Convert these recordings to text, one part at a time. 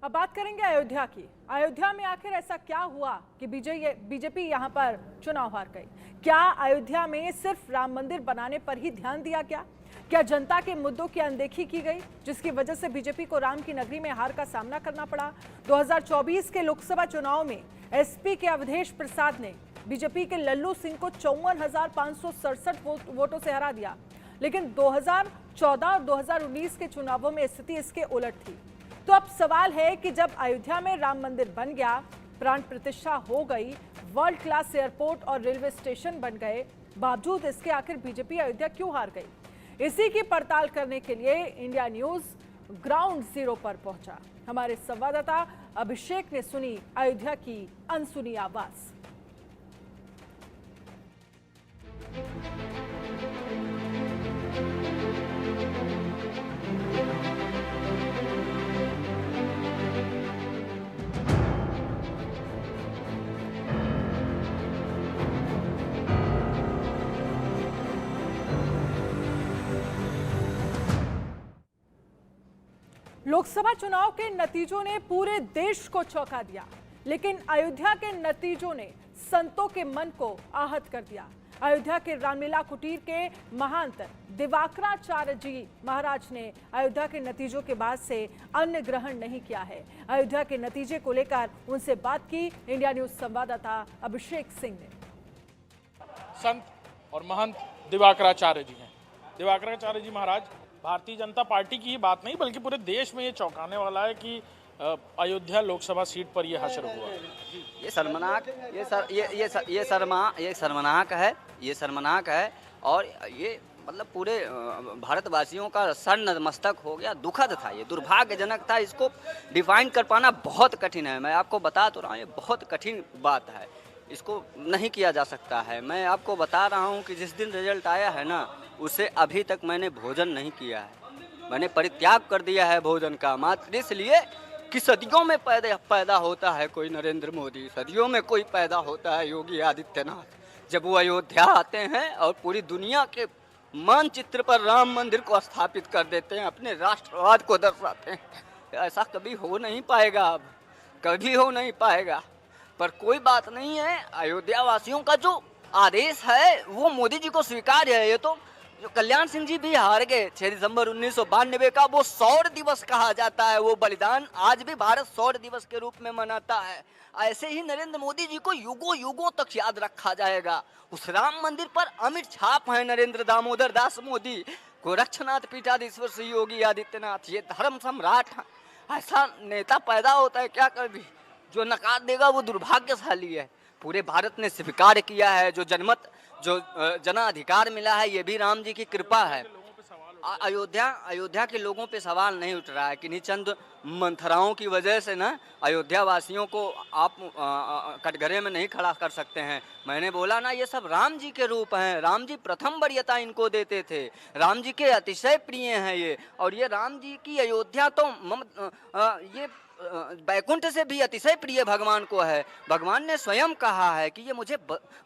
अब बात करेंगे अयोध्या की। अयोध्या में आखिर ऐसा क्या हुआ कि बीजेपी यहां पर चुनाव हार गई? क्या अयोध्या में सिर्फ राम मंदिर बनाने पर ही ध्यान दिया गया? क्या जनता के मुद्दों की अनदेखी की गई, जिसकी वजह से बीजेपी को राम की नगरी में हार का सामना करना पड़ा? 2024 के लोकसभा चुनाव में एसपी के अवधेश प्रसाद ने बीजेपी के लल्लू सिंह को 54,567 वोटों से हरा दिया, लेकिन 2014 और 2019 के चुनावों में स्थिति इसके उलट थी। तो अब सवाल है कि जब अयोध्या में राम मंदिर बन गया, प्राण प्रतिष्ठा हो गई, वर्ल्ड क्लास एयरपोर्ट और रेलवे स्टेशन बन गए, बावजूद इसके आखिर बीजेपी अयोध्या क्यों हार गई? इसी की पड़ताल करने के लिए इंडिया न्यूज ग्राउंड जीरो पर पहुंचा। हमारे संवाददाता अभिषेक ने सुनी अयोध्या की अनसुनी आवाज। लोकसभा चुनाव के नतीजों ने पूरे देश को चौंका दिया, लेकिन अयोध्या के नतीजों ने संतों के मन को आहत कर दिया। अयोध्या के रामलीला कुटीर के महंत दिवाकराचार्य जी महाराज ने अयोध्या के नतीजों के बाद से अन्न ग्रहण नहीं किया है। अयोध्या के नतीजे को लेकर उनसे बात की इंडिया न्यूज संवाददाता अभिषेक सिंह ने। संत और महंत दिवाकराचार्य जी हैं। दिवाकराचार्य जी महाराज, भारतीय जनता पार्टी की ही बात नहीं बल्कि पूरे देश में ये चौंकाने वाला है कि अयोध्या लोकसभा सीट पर ये हश्र हुआ। ये शर्मनाक, ये शर्मनाक है और ये मतलब पूरे भारतवासियों का सर नतमस्तक हो गया। दुखद था, ये दुर्भाग्यजनक था। इसको डिफाइन कर पाना बहुत कठिन है। मैं आपको बता तो रहा हूँ, ये बहुत कठिन बात है, इसको नहीं किया जा सकता है। मैं आपको बता रहा हूँ कि जिस दिन रिजल्ट आया है ना, उससे अभी तक मैंने भोजन नहीं किया है। मैंने परित्याग कर दिया है भोजन का, मात्र इसलिए कि सदियों में पैदा होता है कोई नरेंद्र मोदी, सदियों में कोई पैदा होता है योगी आदित्यनाथ। जब वो अयोध्या आते हैं और पूरी दुनिया के मानचित्र पर राम मंदिर को स्थापित कर देते हैं, अपने राष्ट्रवाद को दर्शाते हैं, ऐसा कभी हो नहीं पाएगा, अब कभी हो नहीं पाएगा। पर कोई बात नहीं है, अयोध्या वासियों का जो आदेश है वो मोदी जी को स्वीकार्य है। ये तो जो कल्याण सिंह जी भी हार गए 6 दिसंबर 1992 का, वो शौर्य दिवस कहा जाता है। वो बलिदान आज भी भारत शौर्य दिवस के रूप में मनाता है। ऐसे ही नरेंद्र मोदी जी को युगों युगों तक याद रखा जाएगा। उस राम मंदिर पर अमिट छाप है नरेंद्र दामोदर दास मोदी, गोरक्षनाथ पीठाधीश्वर श्री योगी आदित्यनाथ। ये धर्म सम्राट ऐसा नेता पैदा होता है क्या कभी? जो नकार देगा वो दुर्भाग्यशाली है। पूरे भारत ने स्वीकार किया है, जो जनमत, जो जनाधिकार मिला है, ये भी राम जी की कृपा है। अयोध्या के लोगों पे सवाल नहीं उठ रहा है। किन्हीं चंद मंथराओं की वजह से ना अयोध्या वासियों को आप कटघरे में नहीं खड़ा कर सकते हैं। मैंने बोला ना, ये सब राम जी के रूप हैं। राम जी प्रथम वरीयता इनको देते थे, राम जी के अतिशय प्रिय हैं ये। और ये राम जी की अयोध्या तो ये बैकुंठ से भी अतिशय प्रिय भगवान को है। भगवान ने स्वयं कहा है कि ये मुझे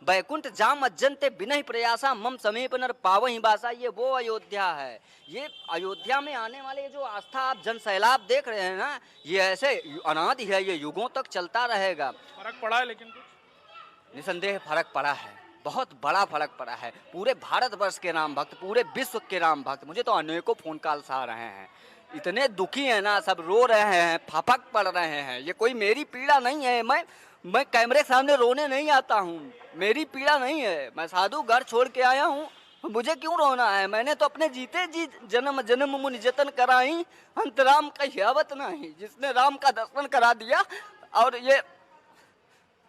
बैकुंठ जाम अज्जनते बिनहि प्रयासा मम समीप नर पावहि बासा। ये वो अयोध्या है। ये अयोध्या में आने वाले जो आस्था आप जन सैलाब देख रहे हैं ना, ये ऐसे अनादि है, ये युगों तक चलता रहेगा। फर्क पड़ा है, लेकिन कुछ निसंदेह फर्क पड़ा है, बहुत बड़ा फर्क पड़ा है। पूरे भारतवर्ष के राम भक्त, पूरे विश्व के राम भक्त, मुझे तो अनेकों फोन कॉल्स आ रहे हैं, इतने दुखी हैं ना, सब रो रहे हैं, फपक पड़ रहे हैं। ये कोई मेरी पीड़ा नहीं है, मैं कैमरे के सामने रोने नहीं आता हूँ, मेरी पीड़ा नहीं है। मैं साधु घर छोड़ के आया हूँ, मुझे क्यों रोना है? मैंने तो अपने जीते जी जन्म जन्म मुनि जतन कराई, अंतराम कहियावत नहीं। जिसने राम का दर्शन करा दिया और ये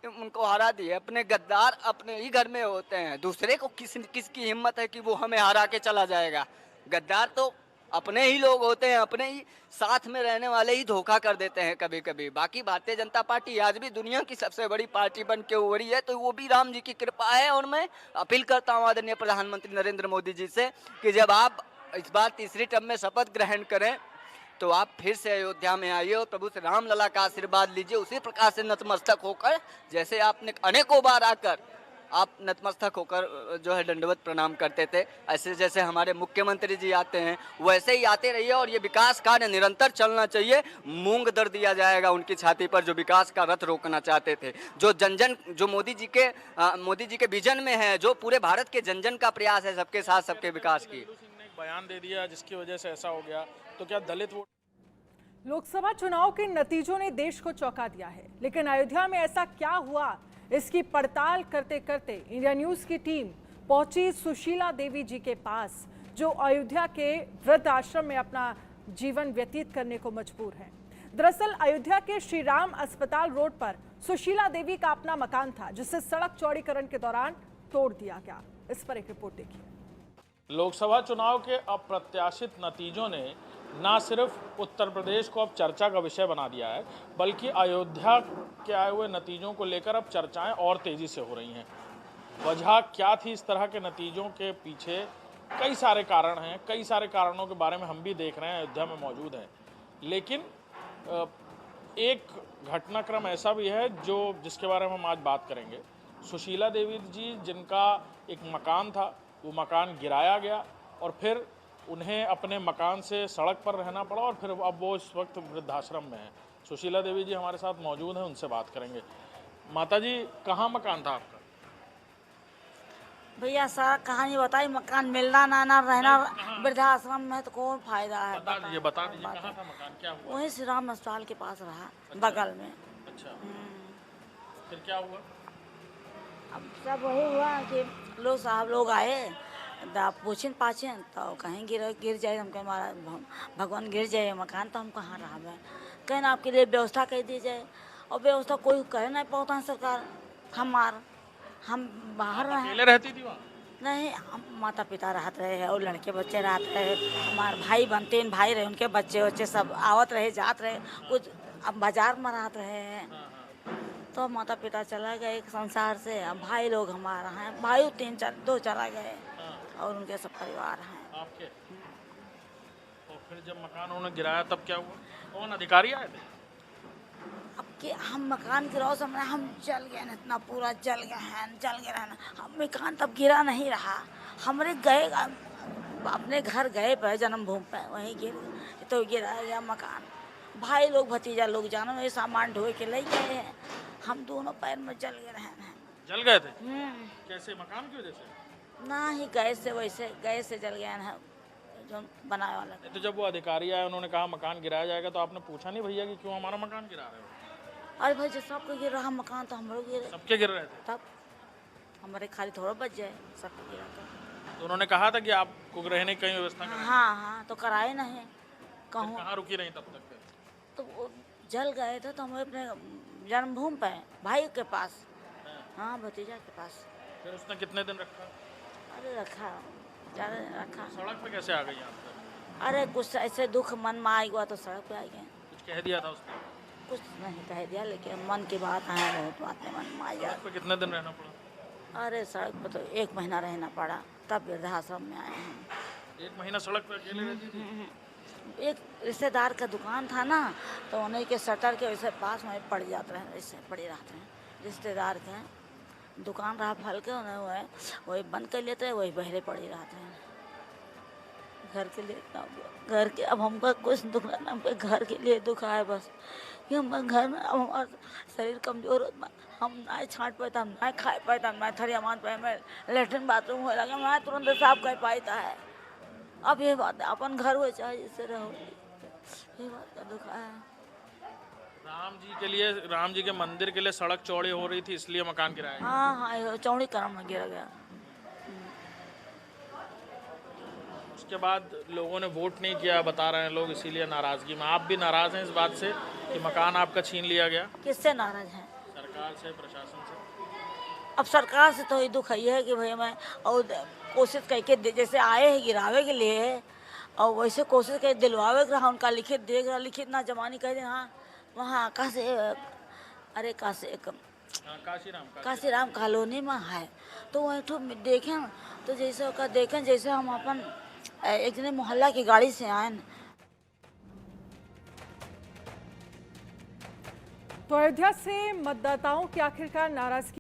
उनको हरा दिए। अपने गद्दार अपने ही घर में होते हैं, दूसरे को किसकी हिम्मत है कि वो हमें हरा के चला जाएगा? गद्दार तो अपने ही लोग होते हैं, अपने ही साथ में रहने वाले ही धोखा कर देते हैं कभी कभी। बाकी भारतीय जनता पार्टी आज भी दुनिया की सबसे बड़ी पार्टी बन के उभरी है, तो वो भी राम जी की कृपा है। और मैं अपील करता हूँ आदरणीय प्रधानमंत्री नरेंद्र मोदी जी से कि जब आप इस बार तीसरी टर्म में शपथ ग्रहण करें तो आप फिर से अयोध्या में आइए और प्रभु श्री रामलला का आशीर्वाद लीजिए, उसी प्रकार से नतमस्तक होकर, जैसे आपने अनेकों बार आकर आप नतमस्तक होकर जो है दंडवत प्रणाम करते थे, ऐसे जैसे हमारे मुख्यमंत्री जी आते हैं वैसे ही आते रहिए और ये विकास कार्य निरंतर चलना चाहिए। मूंग दर दिया जाएगा उनकी छाती पर जो विकास का रथ रोकना चाहते थे, जो जो मोदी जी के विजन में है, जो पूरे भारत के जन जन का प्रयास है सबके साथ सबके विकास की। सिंह ने एक बयान दे दिया जिसकी वजह से ऐसा हो गया, तो क्या दलित वोट? लोकसभा चुनाव के नतीजों ने देश को चौंका दिया है, लेकिन अयोध्या में ऐसा क्या हुआ इसकी पड़ताल करते करते इंडिया न्यूज की टीम पहुंची सुशीला देवी जी के पास, जो अयोध्या के वृद्ध आश्रम में अपना जीवन व्यतीत करने को मजबूर हैं। दरअसल अयोध्या के श्री राम अस्पताल रोड पर सुशीला देवी का अपना मकान था, जिसे सड़क चौड़ीकरण के दौरान तोड़ दिया गया। इस पर एक रिपोर्ट देखिए। लोकसभा चुनाव के अप्रत्याशित नतीजों ने न सिर्फ उत्तर प्रदेश को अब चर्चा का विषय बना दिया है, बल्कि अयोध्या के आए हुए नतीजों को लेकर अब चर्चाएं और तेजी से हो रही हैं। वजह क्या थी इस तरह के नतीजों के पीछे? कई सारे कारण हैं, कई सारे कारणों के बारे में हम भी देख रहे हैं, अयोध्या में मौजूद हैं। लेकिन एक घटनाक्रम ऐसा भी है जिसके बारे में हम आज बात करेंगे। सुशीला देवी जी, जिनका एक मकान था, वो मकान गिराया गया और फिर उन्हें अपने मकान से सड़क पर रहना पड़ा और फिर अब वो इस वक्त वृद्धाश्रम में हैं। सुशीला देवी जी हमारे साथ मौजूद हैं, उनसे बात करेंगे। माता जी, कहाँ मकान था आपका? भैया सारा कहानी बताई। मकान मिलना ना रहना वृद्धाश्रम में तो कौन फायदा है? बता दीजिए कहाँ था मकान, क्या हुआ? वहीं श्री राम अस्पताल के पास रहा। अच्छा, बगल में। अच्छा, फिर क्या हुआ? अब सब वही हुआ कि लोग साहब लोग आए, पूछन पाछन तो कहीं गिर जाए, हम कहें हमारा भगवान गिर जाए मकान तो हम कहाँ रहा है। कहें आपके लिए व्यवस्था कर दी जाए, और व्यवस्था कोई करे नहीं पाता है सरकार। हम बाहर रहे। अकेले रहती थी वहाँ? नहीं, हम माता पिता रहते रहे और लड़के बच्चे रहते रहे। हमारे भाई बनते भाई रहे, उनके बच्चे सब आवत रहे जात रहे। कुछ अब बाजार में रहते रहे, तो माता पिता चला गए एक संसार से। अब भाई लोग हमारा हैं, भाई 2 चला गए और उनके सब परिवार हैं आपके। तो फिर जब मकान उन्होंने गिराया तब क्या हुआ? कौन अधिकारी आए थे? अब कि हम मकान गिराओ समय हम जल गए ना, इतना पूरा जल गए ना। हम मकान तब गिरा नहीं रहा, हमारे गए अपने घर गए पर जन्मभूमि पर, वहीं तो गिरा गया मकान। भाई लोग भतीजा लोग जानो ये सामान ढोए के ले गए हैं, हम दोनों पैर में जल गए हैं। जल गए थे? कैसे? मकान की वजह से? ना ही गैस से, वैसे गैस से जल गया है जो बनाने वाला। तो जब वो अधिकारी आए, उन्होंने कहा मकान गिराया जाएगा, तो आपने पूछा नहीं भैया कि क्यों हमारा मकान गिरा रहे हो? अरे भाई जब सबके गिर रहा मकान तो हम लोग गिरे। सबके गिर रहे थे? तब हमारे खाली थोड़ा बच जाए, सबके गिरा तो उन्होंने कहा था कि आपको रहने की कहीं व्यवस्था करें? हाँ, तो कराए नहीं। कहाँ रुकी रही तब तक? तो वो जल गए थे तो हम अपने जन्मभूमि पे भाई के पास, हाँ भतीजा के पास। फिर उसने कितने दिन रखा? अरे रखा, ज़्यादा दिन रखा। सड़क पे कैसे आ गई यहाँ पर? अरे कुछ ऐसे दुख मन में आ गया तो सड़क पे आ गए। कुछ कह दिया था उसने? कुछ नहीं कह दिया, लेकिन मन की बात है, बहुत बातें मन में आ जाए। सड़क पे कितने दिन रहना पड़ा? अरे सड़क पे तो 1 महीना रहना पड़ा, तब वृद्धाश्रम में आए हैं। 1 महीना सड़क पे अकेले रहती थी? एक रिश्तेदार का दुकान था ना, तो उन्हीं के शटर के वैसे पास में पड़ जाते हैं, ऐसे पड़े रहते हैं। रिश्तेदार के दुकान रहा फल के, उन्हें वही बंद कर लेते हैं, वही बहरे पड़े रहते हैं। घर के लिए घर के, अब हमको कुछ दुख नहीं, हमको घर के लिए दुख है बस कि हम घर में, अब हमारा शरीर कमजोर होता, हम ना छाँट पाता, हम ना खा पाता, ना थरिया मान पाए, मैं लेटरिन बाथरूम हो लगा, मैं तुरंत साफ कर पाता है। अब ये बात है, अपन घर हो चाहे जिससे रहो, ये बात का दुख है। राम जी के मंदिर के लिए सड़क चौड़ी हो रही थी, इसलिए मकान गिराया गया? हाँ, चौड़ी करम में गिरा गया। उसके बाद लोगों ने वोट नहीं किया, बता रहे हैं लोग, इसीलिए नाराजगी में। आप भी नाराज हैं इस बात से कि मकान आपका छीन लिया गया? किससे नाराज है? सरकार से, प्रशासन से? अब सरकार से तो ये दुख है कि भाई मैं और कोशिश करके जैसे आए हैं गिरावे के लिए, और वैसे कोशिश कर दिलवावे के रहा, उनका लिखित देख रहा, लिखित ना जमानी कह दे। हाँ, वहाँ अरे काशीराम कॉलोनी में है, तो वही तो देखें, तो जैसे का देखें जैसे हम अपन एक दिन मोहल्ला की गाड़ी से आए। तो अयोध्या से मतदाताओं की आखिरकार नाराजगी